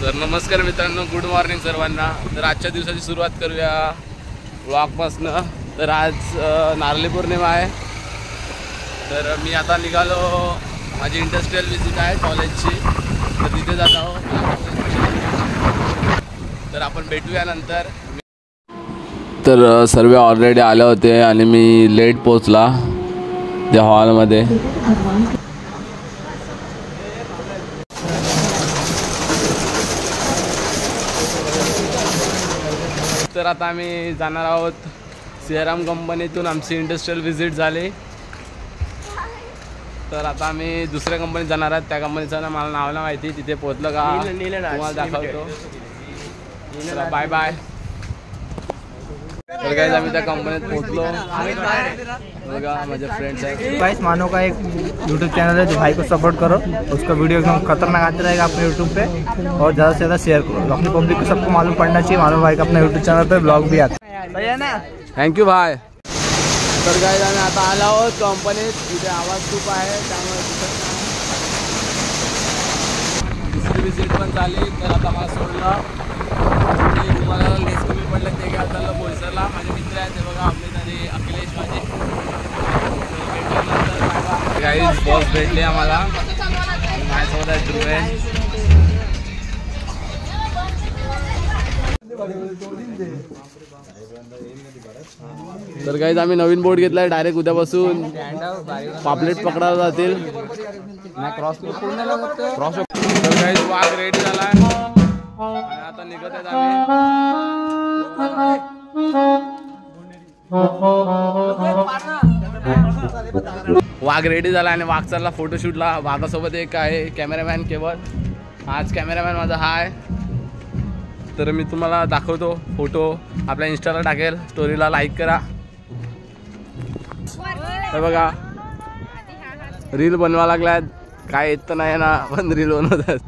तर नमस्कार मित्रांनो, गुड मॉर्निंग सर्वांना। तर आजच्या दिवसाची सुरुवात करूया व्लॉगपासनं। तर आज नारळी पौर्णिमा आहे। तर मी आता निघालो, माझी इंडस्ट्रियल विजिट आहे कॉलेजची, तर तिथे जात आहोत। तर आपण भेटूया नंतर। तर सर्व ऑलरेडी आले होते आणि मी लेट पोचला त्या हॉलमध्ये। तर आता आम्ही जाणार आहोत सियाराम कंपनीतून। आमची इंडस्ट्रियल विजिट झाली, तर आता आम्ही दुसऱ्या कंपनीत जाणार आहोत। त्या कंपनीचं ना मला नाव नाही माहिती, तिथे पोहोचलं का तुम्हाला दाखवतो। Bye bye. तर गाइस आम्ही त्या कंपनीत पोहोचलो। बघा माझे फ्रेंड्स हैं। गाइस मानो का एक यूट्यूब चैनल है, जो भाई को सपोर्ट करो। उसका वीडियो एकदम खतरनाक आते रहेगा अपने यूट्यूब पे, और ज़्यादा से ज़्यादा शेयर करो। अपनी पब्लिक को सबको मालूम पड़ना चाहिए मानो भाई का अपना यूट्यूब चैनल पे ब्लॉग भी आता है। सही है ना? थँक्यू भाई। तर गाइस आम्ही आता आलो आहोत कंपनीत। तिथे आवाज खूप आहे, त्यामुळे दुसरी विजिट पण झाली। तर आता मला सोडलं, तुम्हाला लेस कमी पडलं ते घ्या त्याला बोईसरला। माझे मित्र आहेत, ते बघा आपले तरी अखिलेश माझे। गाइस बॉस भेटले आम्हाला, माझ्यासोबत आहे ध्रुव। तर गाइस आम्ही नवीन बोट घेतलाय, डायरेक्ट उद्यापासून पापलेट पकडायला जातील। क्रॉस तर गाइस वाघ रेडी झालाय आणि आता निघत आहेत आम्ही। वाघ रेडी झाला आणि वाघ चालला फोटोशूटला। वाघासोबत एक आहे कॅमेरामॅन केवळ। आज कॅमेरामॅन माझा हा आहे। तर मी तुम्हाला दाखवतो फोटो, आपल्या इंस्टाला टाकेल, स्टोरीला लाईक करा। तर बघा रील बनवा लागल्यात, काय येत तर नाही ना, पण रील बनवतात।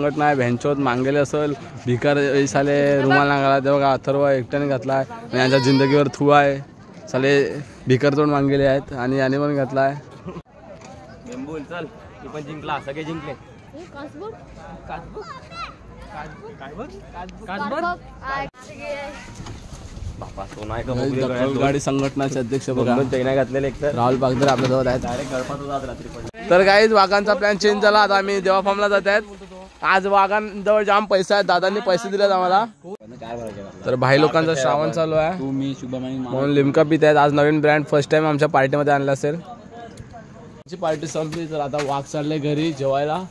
संघटना आहे भेंचोत मांगेले असेल भिकार साले रुमाल नांगाला ते बघा अथर्व एकट्याने घातला आहे आणि यांच्या जिंदगीवर थू आहे साले भिकार तोंड मांगेले आहेत आणि याने पण घातला आहे चल तू पण जिंकला सगळे जिंकले बापा सोना गाडी संघटनाचे अध्यक्ष बघा घातलेले एक तर राहुल बागदर आपल्यासोबत आहेत डायरेक्ट गळपात जात रात्री तर काहीच वाघांचा प्लॅन चेंज झाला आता आम्ही देवा फार्मला जात आहेत आज वाघांजवळ जाम पैसा आहे दादांनी पैसे दिलेत आम्हाला तर भाई लोकांचा श्रावण चालू आहे मी शुभमणी म्हणून लिमका पित आहेत आज नवीन ब्रँड फर्स्ट टाइम आमच्या पार्टीमध्ये आणला असेल पार्टी संपली तर आता वाघ चालले घरी जेवायला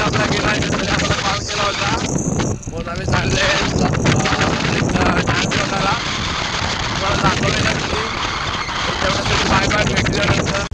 आपला गेला आम्हाला कॉल केला होता म्हणून आम्ही चालले डान्स बघायला तुम्हाला दाखवलेला तेवढ्यासाठी बाय बाय भेटल्यानंतर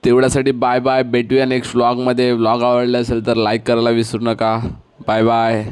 तेवढ्यासाठी बाय बाय भेटूया नेक्स्ट व्लॉगमध्ये व्लॉग आवडला असेल तर लाईक करायला विसरू नका बाय बाय